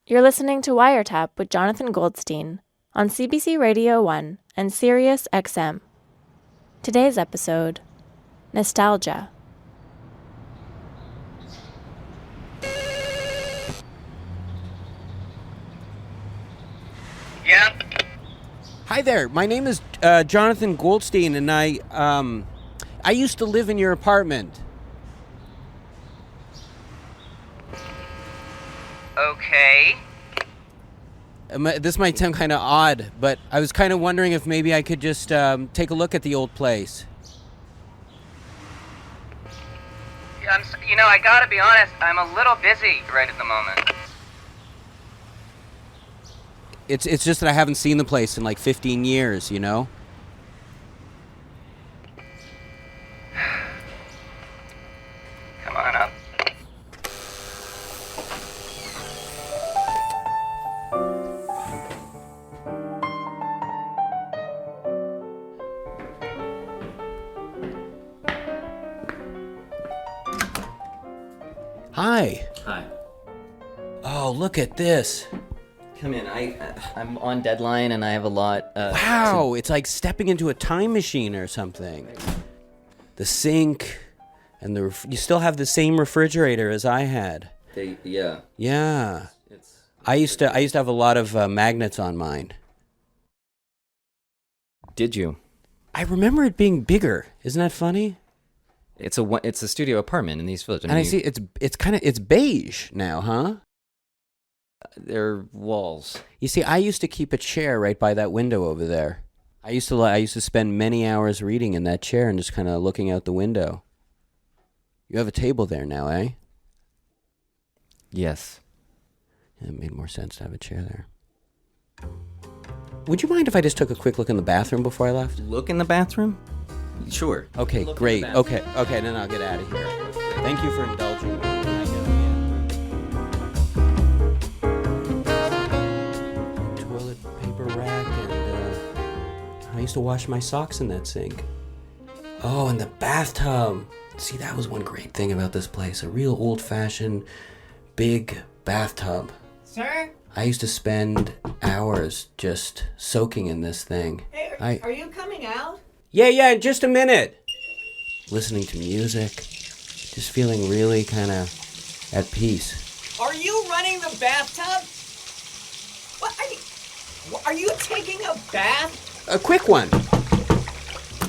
You're listening to Wiretap with Jonathan Goldstein on CBC Radio 1 and Sirius XM. Today's episode, Nostalgia. Yep. Hi there. My name is Jonathan Goldstein, and I used to live in your apartment. Okay. This might sound kind of odd, but I was kind of wondering if maybe I could just take a look at the old place. Yeah, I gotta be honest, I'm a little busy right at the moment. It's just that I haven't seen the place in like 15 years, you know? Come on up. Hi. Hi. Oh, look at this. Come in. I'm on deadline and I have a lot. Wow, it's like stepping into a time machine or something. The sink and you still have the same refrigerator as I had. Yeah. Yeah. I used to have a lot of magnets on mine. Did you? I remember it being bigger. Isn't that funny? It's a studio apartment in East Village. And I see it's beige now, huh? They're walls. You see, I used to keep a chair right by that window over there. I used to spend many hours reading in that chair and just kind of looking out the window. You have a table there now, eh? Yes. Yeah, it made more sense to have a chair there. Would you mind if I just took a quick look in the bathroom before I left? Look in the bathroom? Sure. Okay, Look great. in the bathroom. Okay, then I'll get out of here. Thank you for indulging me. Toilet paper rack, and I used to wash my socks in that sink. Oh, and the bathtub. See, that was one great thing about this place. A real old-fashioned, big bathtub. Sir? I used to spend hours just soaking in this thing. Hey, are you coming out? Yeah, in just a minute. Listening to music, just feeling really kind of at peace. Are you running the bathtub? Are you taking a bath? A quick one.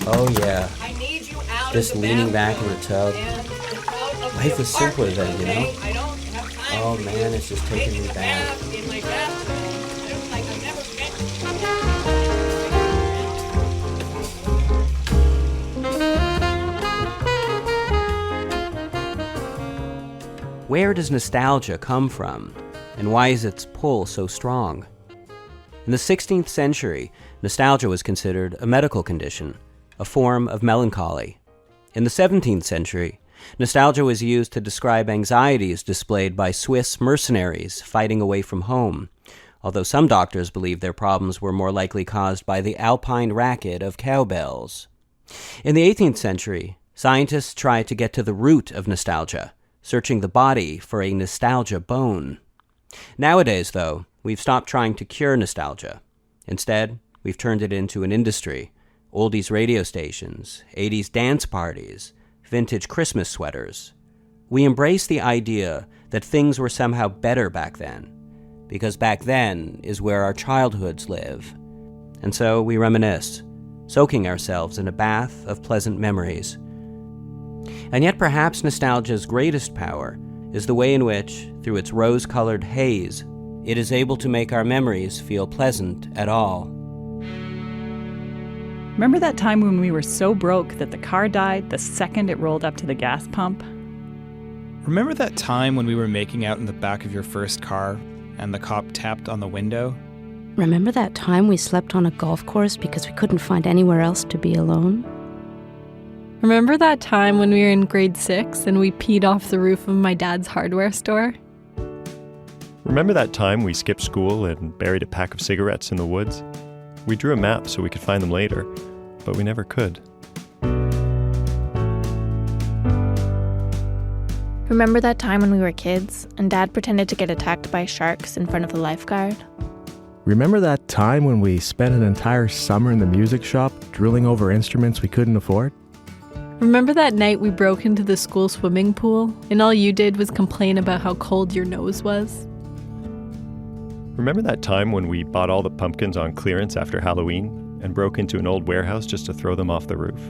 Oh yeah. I need you out Just of the leaning bathroom back in the tub. and out of Life the was simpler apartment, then, you know? okay? I don't have time Oh for man, you it's just taking me a back. bath in my bathroom. It's like I've never met you. Where does nostalgia come from, and why is its pull so strong? In the 16th century, nostalgia was considered a medical condition, a form of melancholy. In the 17th century, nostalgia was used to describe anxieties displayed by Swiss mercenaries fighting away from home, although some doctors believed their problems were more likely caused by the alpine racket of cowbells. In the 18th century, scientists tried to get to the root of nostalgia, searching the body for a nostalgia bone. Nowadays, though, we've stopped trying to cure nostalgia. Instead, we've turned it into an industry. Oldies radio stations, 80s dance parties, vintage Christmas sweaters. We embrace the idea that things were somehow better back then, because back then is where our childhoods live. And so we reminisce, soaking ourselves in a bath of pleasant memories. And yet perhaps nostalgia's greatest power is the way in which, through its rose-colored haze, it is able to make our memories feel pleasant at all. Remember that time when we were so broke that the car died the second it rolled up to the gas pump? Remember that time when we were making out in the back of your first car and the cop tapped on the window? Remember that time we slept on a golf course because we couldn't find anywhere else to be alone? Remember that time when we were in grade 6 and we peed off the roof of my dad's hardware store? Remember that time we skipped school and buried a pack of cigarettes in the woods? We drew a map so we could find them later, but we never could. Remember that time when we were kids and Dad pretended to get attacked by sharks in front of the lifeguard? Remember that time when we spent an entire summer in the music shop drilling over instruments we couldn't afford? Remember that night we broke into the school swimming pool and all you did was complain about how cold your nose was? Remember that time when we bought all the pumpkins on clearance after Halloween and broke into an old warehouse just to throw them off the roof?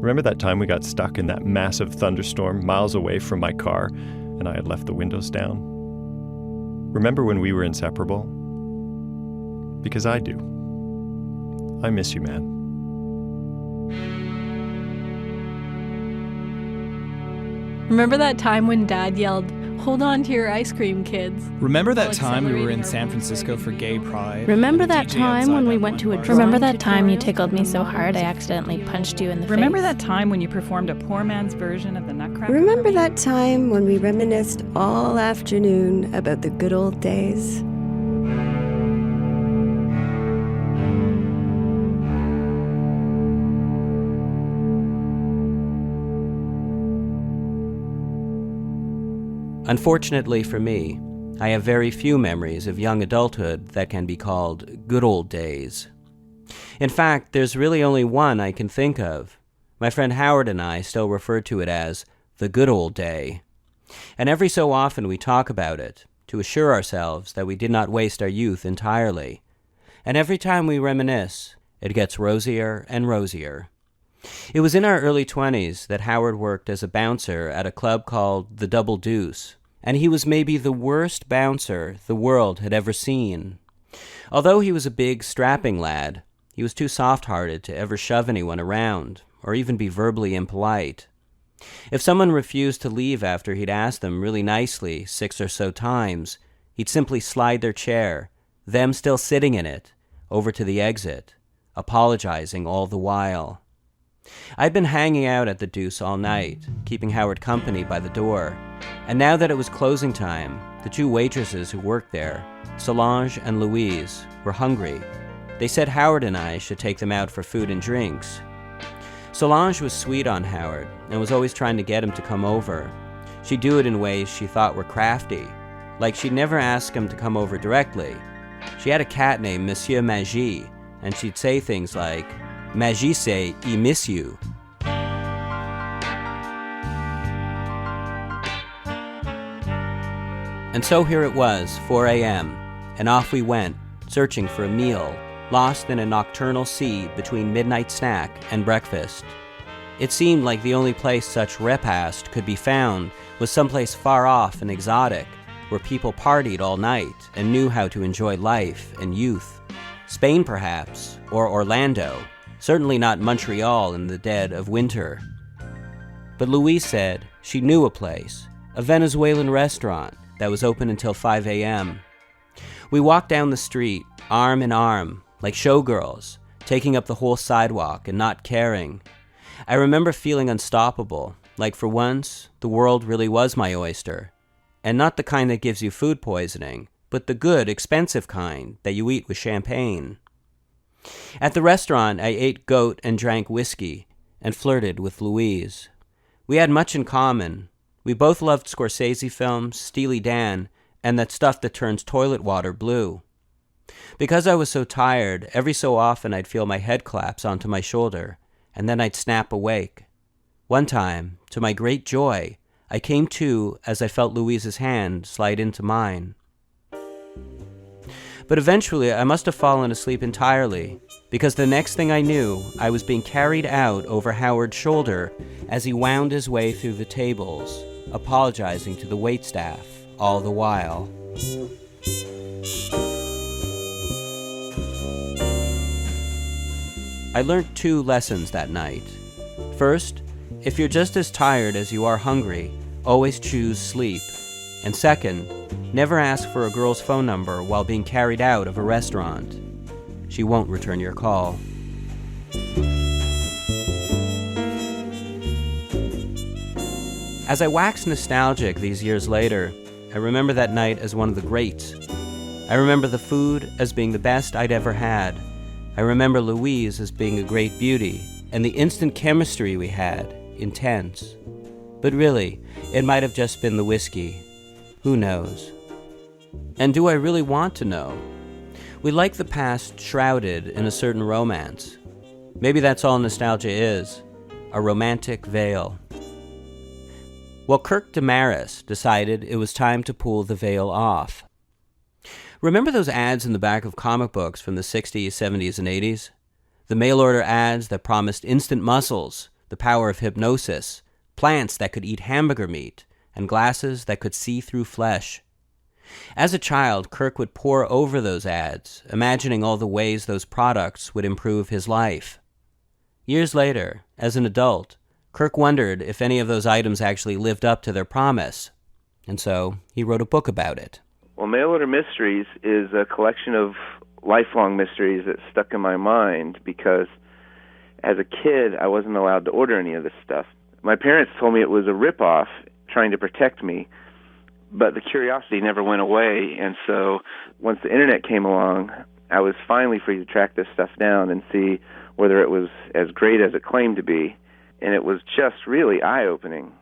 Remember that time we got stuck in that massive thunderstorm miles away from my car and I had left the windows down? Remember when we were inseparable? Because I do. I miss you, man. Remember that time when Dad yelled, "Hold on to your ice cream, kids"? Remember that time we were in San Francisco for Gay Pride? Remember that time when we went to a drawing Remember that time you tutorial? tickled me so hard I accidentally punched you in the Remember face? that time when you performed a poor man's version of the Nutcracker? Remember that time when we reminisced all afternoon about the good old days? Unfortunately for me, I have very few memories of young adulthood that can be called good old days. In fact, there's really only one I can think of. My friend Howard and I still refer to it as the good old day. And every so often we talk about it, to assure ourselves that we did not waste our youth entirely. And every time we reminisce, it gets rosier and rosier. It was in our early 20s that Howard worked as a bouncer at a club called the Double Deuce, and he was maybe the worst bouncer the world had ever seen. Although he was a big, strapping lad, he was too soft-hearted to ever shove anyone around, or even be verbally impolite. If someone refused to leave after he'd asked them really nicely 6 or so times, he'd simply slide their chair, them still sitting in it, over to the exit, apologizing all the while. I'd been hanging out at the Deuce all night, keeping Howard company by the door, and now that it was closing time, the 2 waitresses who worked there, Solange and Louise, were hungry. They said Howard and I should take them out for food and drinks. Solange was sweet on Howard and was always trying to get him to come over. She'd do it in ways she thought were crafty, like she'd never ask him to come over directly. She had a cat named Monsieur Magie, and she'd say things like, "Magie say, I miss you." And so here it was, 4 a.m., and off we went, searching for a meal, lost in a nocturnal sea between midnight snack and breakfast. It seemed like the only place such repast could be found was someplace far off and exotic, where people partied all night and knew how to enjoy life and youth. Spain, perhaps, or Orlando, certainly not Montreal in the dead of winter. But Louise said she knew a place, a Venezuelan restaurant that was open until 5 a.m. We walked down the street, arm in arm, like showgirls, taking up the whole sidewalk and not caring. I remember feeling unstoppable, like for once, the world really was my oyster. And not the kind that gives you food poisoning, but the good, expensive kind that you eat with champagne. At the restaurant, I ate goat and drank whiskey, and flirted with Louise. We had much in common. We both loved Scorsese films, Steely Dan, and that stuff that turns toilet water blue. Because I was so tired, every so often I'd feel my head collapse onto my shoulder, and then I'd snap awake. One time, to my great joy, I came to as I felt Louise's hand slide into mine. But eventually I must have fallen asleep entirely, because the next thing I knew, I was being carried out over Howard's shoulder as he wound his way through the tables, apologizing to the waitstaff all the while. I learned 2 lessons that night. First, if you're just as tired as you are hungry, always choose sleep. And second, never ask for a girl's phone number while being carried out of a restaurant. She won't return your call. As I wax nostalgic these years later, I remember that night as one of the greats. I remember the food as being the best I'd ever had. I remember Louise as being a great beauty, and the instant chemistry we had, intense. But really, it might have just been the whiskey. Who knows? And do I really want to know? We like the past shrouded in a certain romance. Maybe that's all nostalgia is, a romantic veil. Well, Kirk Damaris decided it was time to pull the veil off. Remember those ads in the back of comic books from the 60s, 70s, and 80s? The mail-order ads that promised instant muscles, the power of hypnosis, plants that could eat hamburger meat, and glasses that could see through flesh. As a child, Kirk would pore over those ads, imagining all the ways those products would improve his life. Years later, as an adult, Kirk wondered if any of those items actually lived up to their promise, and so he wrote a book about it. Well, Mail Order Mysteries is a collection of lifelong mysteries that stuck in my mind because as a kid, I wasn't allowed to order any of this stuff. My parents told me it was a ripoff trying to protect me, but the curiosity never went away, and so once the internet came along, I was finally free to track this stuff down and see whether it was as great as it claimed to be, and it was just really eye-opening.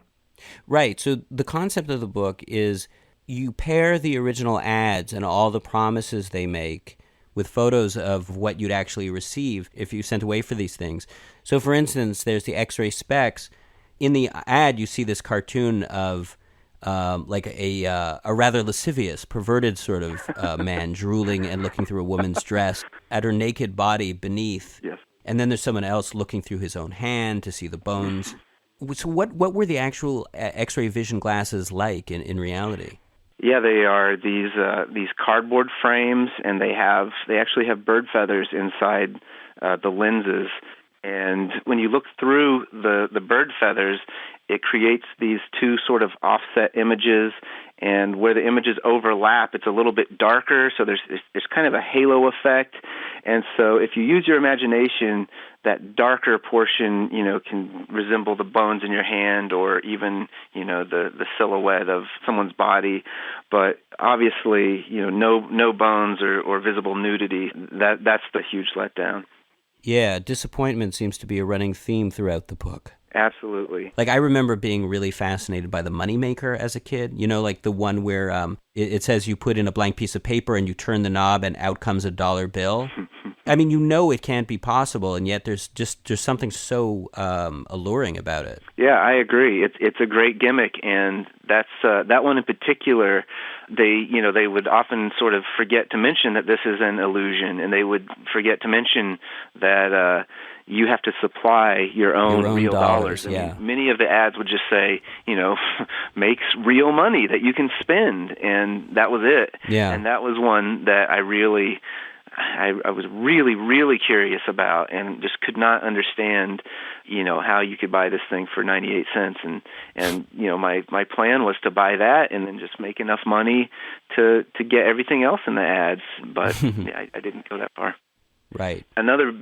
Right, so the concept of the book is you pair the original ads and all the promises they make with photos of what you'd actually receive if you sent away for these things. So, for instance, there's the X-ray specs. In the ad, you see this cartoon of like a rather lascivious, perverted sort of man drooling and looking through a woman's dress at her naked body beneath. Yes. And then there's someone else looking through his own hand to see the bones. So what were the actual X-ray vision glasses like in reality? Yeah, they are these cardboard frames, and they actually have bird feathers inside the lenses. And when you look through the bird feathers, it creates these two sort of offset images, and where the images overlap, it's a little bit darker, so there's kind of a halo effect. And so if you use your imagination, that darker portion, can resemble the bones in your hand or even, the silhouette of someone's body. But obviously, no bones or visible nudity. That's the huge letdown. Yeah, disappointment seems to be a running theme throughout the book. Absolutely. Like, I remember being really fascinated by the Moneymaker as a kid. Like the one where it says you put in a blank piece of paper and you turn the knob and out comes a dollar bill. I mean, it can't be possible, and yet there's something so alluring about it. Yeah, I agree. It's a great gimmick, and that's that one in particular. They would often sort of forget to mention that this is an illusion, and they would forget to mention that you have to supply your own real dollars. Yeah. I mean, many of the ads would just say, makes real money that you can spend, and that was it. Yeah. And that was one that I was really, really curious about, and just could not understand, how you could buy this thing for 98 cents. And my plan was to buy that and then just make enough money to get everything else in the ads. But I didn't go that far. Right. Another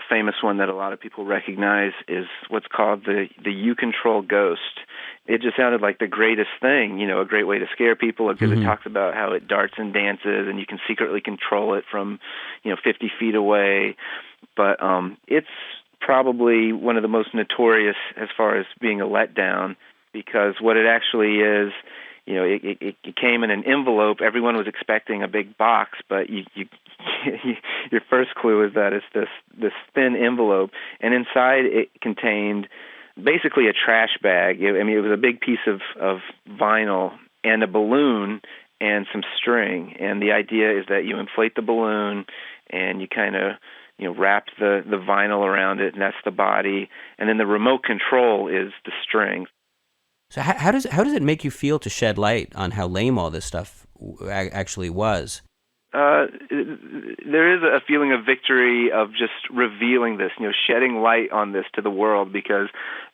famous one that a lot of people recognize is what's called the You Control Ghost. It just sounded like the greatest thing, a great way to scare people, because it talks about how it darts and dances and you can secretly control it from, 50 feet away. But it's probably one of the most notorious as far as being a letdown, because what it actually is, it came in an envelope. Everyone was expecting a big box, but your first clue is that it's this thin envelope, and inside it contained basically a trash bag. It was a big piece of vinyl and a balloon and some string. And the idea is that you inflate the balloon and you kind of wrap the vinyl around it, and that's the body. And then the remote control is the string. So how does it make you feel to shed light on how lame all this stuff actually was? There is a feeling of victory of just revealing this, shedding light on this to the world, because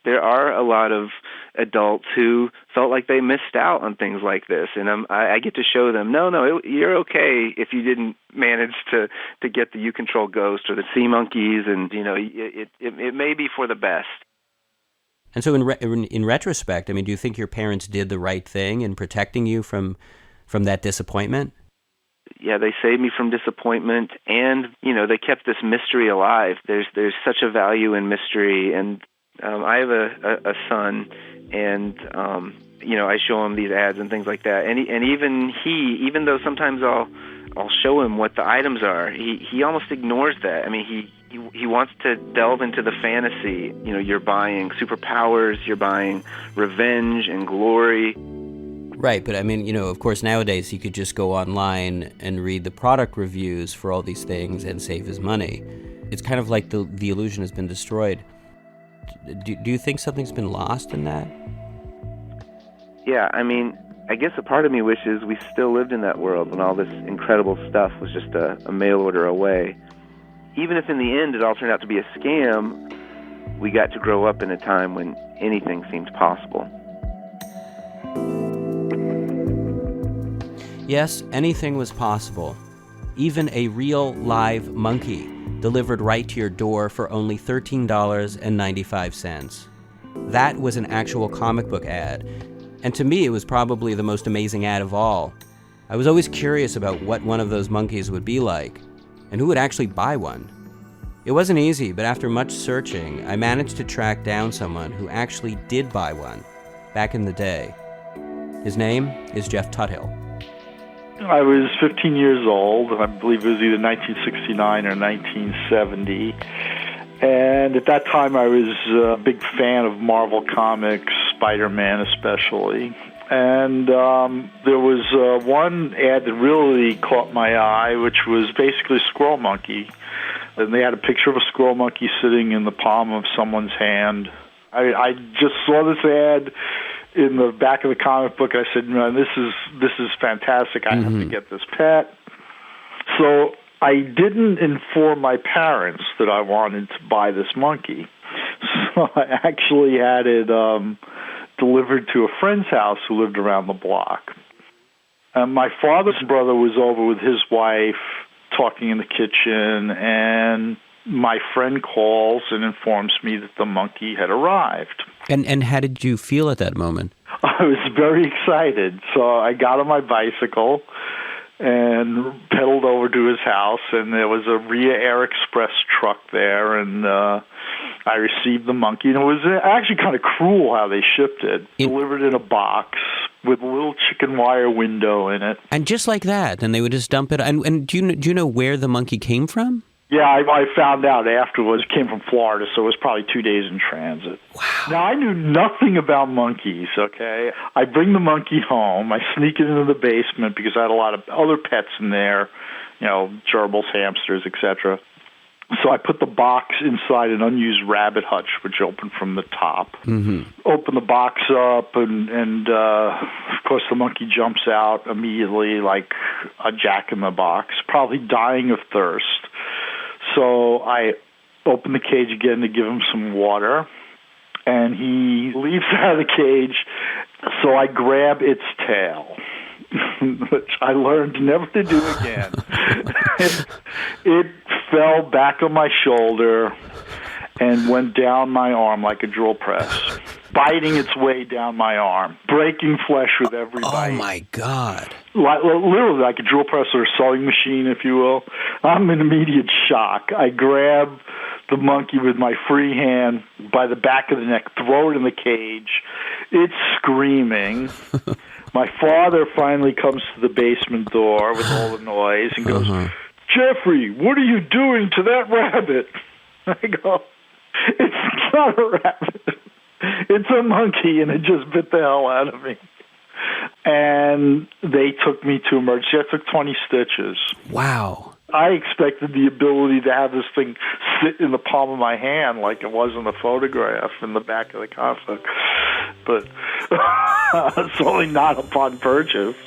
there are a lot of adults who felt like they missed out on things like this, and I get to show them, no, you're okay if you didn't manage to get the You Control Ghost or the Sea Monkeys, and it may be for the best. And so in retrospect, do you think your parents did the right thing in protecting you from that disappointment? Yeah, they saved me from disappointment, and they kept this mystery alive. There's such a value in mystery, and I have a son, and I show him these ads and things like that. And even though sometimes I'll show him what the items are, he almost ignores that. I mean, he wants to delve into the fantasy. You're buying superpowers, you're buying revenge and glory. Right, but I mean, of course, nowadays he could just go online and read the product reviews for all these things and save his money. It's kind of like the illusion has been destroyed. Do you think something's been lost in that? Yeah, I mean, I guess a part of me wishes we still lived in that world when all this incredible stuff was just a mail order away. Even if in the end it all turned out to be a scam, we got to grow up in a time when anything seemed possible. Yes, anything was possible. Even a real live monkey delivered right to your door for only $13.95. That was an actual comic book ad. And to me, it was probably the most amazing ad of all. I was always curious about what one of those monkeys would be like, and who would actually buy one. It wasn't easy, but after much searching, I managed to track down someone who actually did buy one back in the day. His name is Jeff Tuthill. I was 15 years old, and I believe it was either 1969 or 1970. And at that time, I was a big fan of Marvel Comics, Spider-Man especially. And there was one ad that really caught my eye, which was basically a squirrel monkey. And they had a picture of a squirrel monkey sitting in the palm of someone's hand. I just saw this ad in the back of the comic book. I said, "Man, this is fantastic. I have to get this pet." So I didn't inform my parents that I wanted to buy this monkey. So I actually had it delivered to a friend's house who lived around the block. My father's brother was over with his wife talking in the kitchen, and my friend calls and informs me that the monkey had arrived. And how did you feel at that moment? I was very excited. So I got on my bicycle and pedaled over to his house, and there was a Ria Air Express truck there, and I received the monkey. And it was actually kind of cruel how they shipped it. Delivered in a box with a little chicken wire window in it. And just like that, and they would just dump it. And do you know where the monkey came from? Yeah, I found out afterwards. It came from Florida, so it was probably 2 days in transit. Wow. Now, I knew nothing about monkeys, okay? I bring the monkey home. I sneak it into the basement because I had a lot of other pets in there, gerbils, hamsters, etc. So I put the box inside an unused rabbit hutch, which opened from the top. Open the box up, and of course the monkey jumps out immediately like a jack-in-the-box, probably dying of thirst. So I open the cage again to give him some water, and he leaps out of the cage, so I grab its tail, which I learned never to do again. It fell back on my shoulder and went down my arm like a drill press, biting its way down my arm, breaking flesh with every bite. Oh, my God. Literally like a drill press or a sewing machine, if you will. I'm in immediate shock. I grab the monkey with my free hand by the back of the neck, throw it in the cage. It's screaming. My father finally comes to the basement door with all the noise and goes, "Jeffrey, what are you doing to that rabbit?" I go, "It's not a rabbit. It's a monkey, and it just bit the hell out of me." And they took me to emergency. I took 20 stitches. Wow. I expected the ability to have this thing sit in the palm of my hand like it was in the photograph in the back of the comic book. But certainly not upon purchase.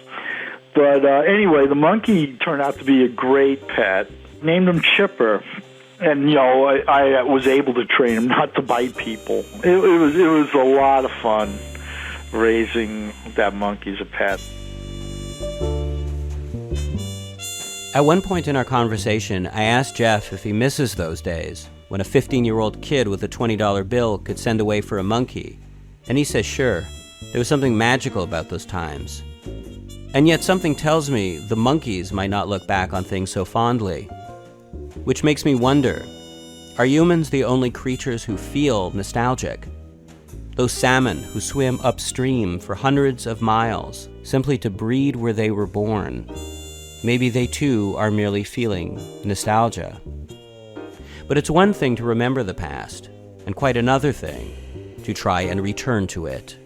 But anyway, the monkey turned out to be a great pet. Named him Chipper. And, I was able to train him not to bite people. It was a lot of fun raising that monkey as a pet. At one point in our conversation, I asked Jeff if he misses those days when a 15-year-old kid with a $20 bill could send away for a monkey. And he says sure, there was something magical about those times. And yet something tells me the monkeys might not look back on things so fondly. Which makes me wonder, Are humans the only creatures who feel nostalgic? Those salmon who swim upstream for hundreds of miles simply to breed where they were born. Maybe they too are merely feeling nostalgia. But it's one thing to remember the past, and quite another thing to try and return to it.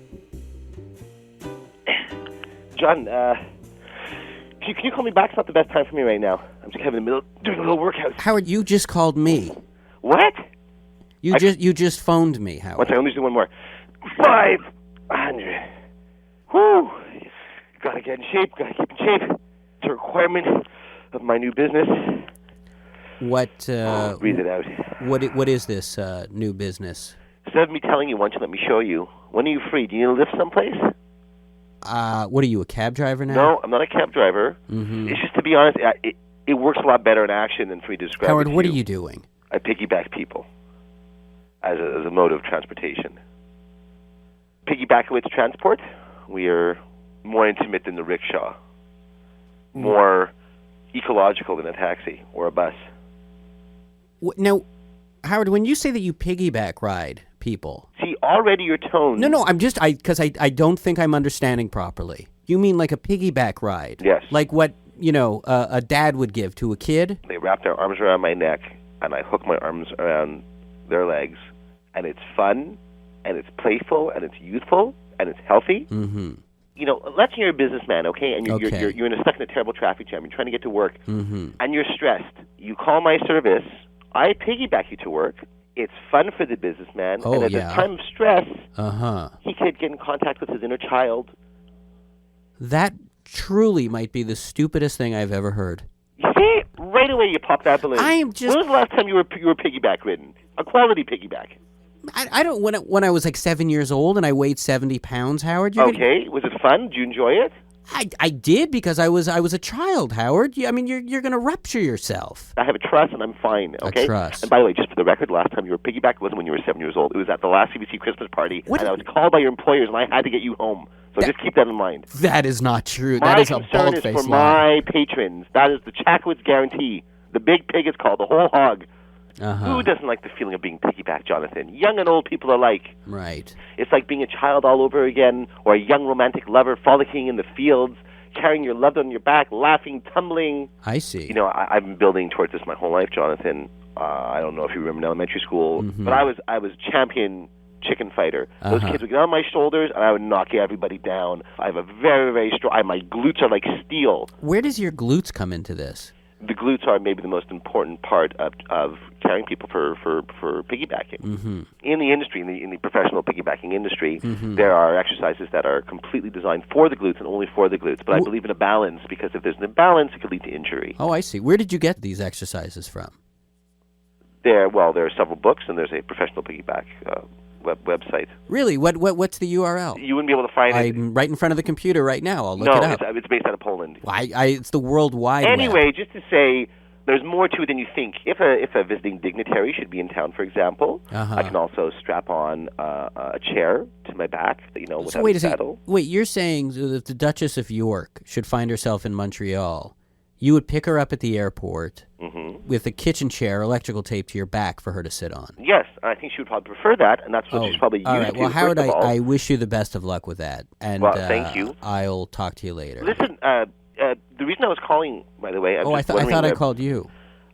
John, can you call me back? It's not the best time for me right now. I'm just kind of in the middle doing a little workout. Howard, you just called me. What? You just phoned me, Howard. One second, let me just do one more. 500. Whew. Gotta get in shape, gotta keep in shape. It's a requirement of my new business. What, breathe it out. What is this, new business? Instead of me telling you, why don't you let me show you? When are you free? Do you need a lift someplace? What are you, a cab driver now? No, I'm not a cab driver. Mm-hmm. It's just, to be honest, it works a lot better in action than for me to describe Howard, it to what you. are you doing? I piggyback people as a mode of transportation. Piggyback with transport, we are more intimate than the rickshaw, more ecological than a taxi or a bus. Now, Howard, when you say that you piggyback ride people... See, already your tone... No, because I don't think I'm understanding properly. You mean like a piggyback ride? Yes. Like what, a dad would give to a kid? They wrap their arms around my neck, and I hook my arms around their legs, and it's fun, and it's playful, and it's youthful, and it's healthy. Mm-hmm. Let's say you're a businessman, okay, and you're Okay. you're stuck in a terrible traffic jam. You're trying to get to work, Mm-hmm. and you're stressed. You call my service. I piggyback you to work. It's fun for the businessman, Oh, and at yeah. the time of stress, Uh-huh. he could get in contact with his inner child. That truly might be the stupidest thing I've ever heard. You see, right away you pop that balloon. I am just... When was the last time you were piggyback ridden? A quality piggyback. I don't... When I was like 7 years old and I weighed 70 pounds, Howard... Okay, was it fun? Did you enjoy it? I did because I was a child, Howard. You're going to rupture yourself. I have a trust and I'm fine, okay? A trust. And by the way, just for the record, last time you were piggyback wasn't when you were 7 years old. It was at the last CBC Christmas party, and I was called by your employers and I had to get you home. So just keep that in mind. That is not true. My That is a concern is bald-faced for lie. my patrons. That is the Chakowitz guarantee. The big pig is called, the whole hog. Uh-huh. Who doesn't like the feeling of being piggyback, Jonathan? Young and old people alike. Right. It's like being a child all over again, or a young romantic lover frolicking in the fields, carrying your loved one on your back, laughing, tumbling. I see. I've been building towards this my whole life, Jonathan. I don't know if you remember in elementary school, Mm-hmm. but I was champion chicken fighter. Those Uh-huh. kids would get on my shoulders, and I would knock everybody down. I have a very, very strong... my glutes are like steel. Where does your glutes come into this? The glutes are maybe the most important part of carrying people for piggybacking. Mm-hmm. In the industry, in the professional piggybacking industry, Mm-hmm. there are exercises that are completely designed for the glutes and only for the glutes. But I believe in a balance, because if there's an imbalance, it could lead to injury. Oh, I see. Where did you get these exercises from? There are several books, and there's a professional piggyback website. Really? What's the URL? You wouldn't be able to find it. I'm right in front of the computer right now. I'll look No, it up. it's based out of Poland. It's the World Wide Web. Anyway, just to say, there's more to it than you think. If a visiting dignitary should be in town, for example, Uh-huh. I can also strap on a chair to my back, without So wait a a second. saddle. Wait, you're saying that if the Duchess of York should find herself in Montreal, you would pick her up at the airport with a kitchen chair, electrical tape to your back for her to sit on? Yes, I think she would probably prefer that, and that's what she's probably used all right. to. Well, Howard, first of all. I wish you the best of luck with that. And Well, thank you. I'll talk to you later. Listen, the reason I was calling, by the way, I thought I called you.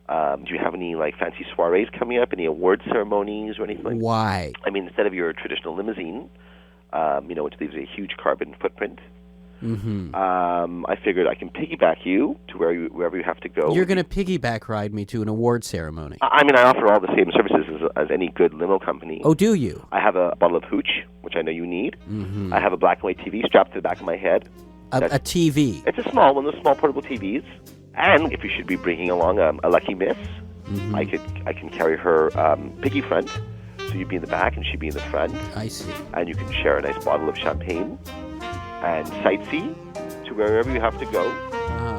Do you have any fancy soirees coming up? Any award ceremonies or anything? Why? I mean, instead of your traditional limousine, which leaves a huge carbon footprint. Mm-hmm. I figured I can piggyback you to wherever you have to go. You're going to piggyback ride me to an award ceremony. I mean, I offer all the same services as any good limo company. Oh, do you? I have a bottle of hooch, which I know you need. Mm-hmm. I have a black and white TV strapped to the back of my head. A TV? It's a small one, those small portable TVs. And if you should be bringing along a lucky miss, Mm-hmm. I can carry her piggy front. So you'd be in the back and she'd be in the front. I see. And you can share a nice bottle of champagne and sightsee to wherever you have to go.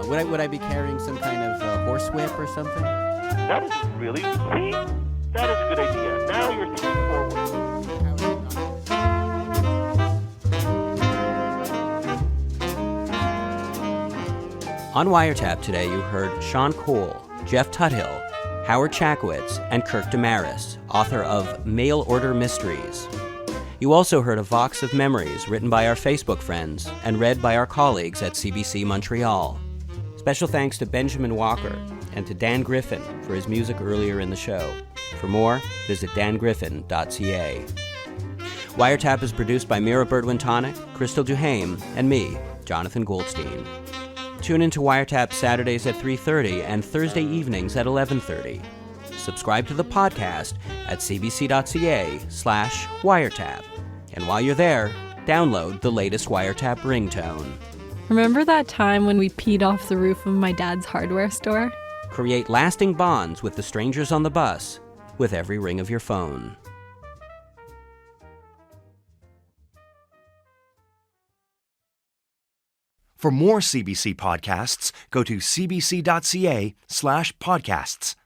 Would I be carrying some kind of horsewhip or something? That is really... See? That is a good idea. Now you're thinking forward. On Wiretap today, you heard Shawn Cole, Jeff Tuthill, Howard Chakwitz, and Kirk Damaris, author of Mail Order Mysteries. You also heard a Vox of Memories written by our Facebook friends and read by our colleagues at CBC Montreal. Special thanks to Benjamin Walker and to Dan Griffin for his music earlier in the show. For more, visit dangriffin.ca. Wiretap is produced by Mira Birdwin-Tonic, Crystal Duhame, and me, Jonathan Goldstein. Tune into Wiretap Saturdays at 3:30 and Thursday evenings at 11:30. Subscribe to the podcast at cbc.ca/wiretap. And while you're there, download the latest Wiretap ringtone. Remember that time when we peed off the roof of my dad's hardware store? Create lasting bonds with the strangers on the bus with every ring of your phone. For more CBC podcasts, go to cbc.ca/podcasts.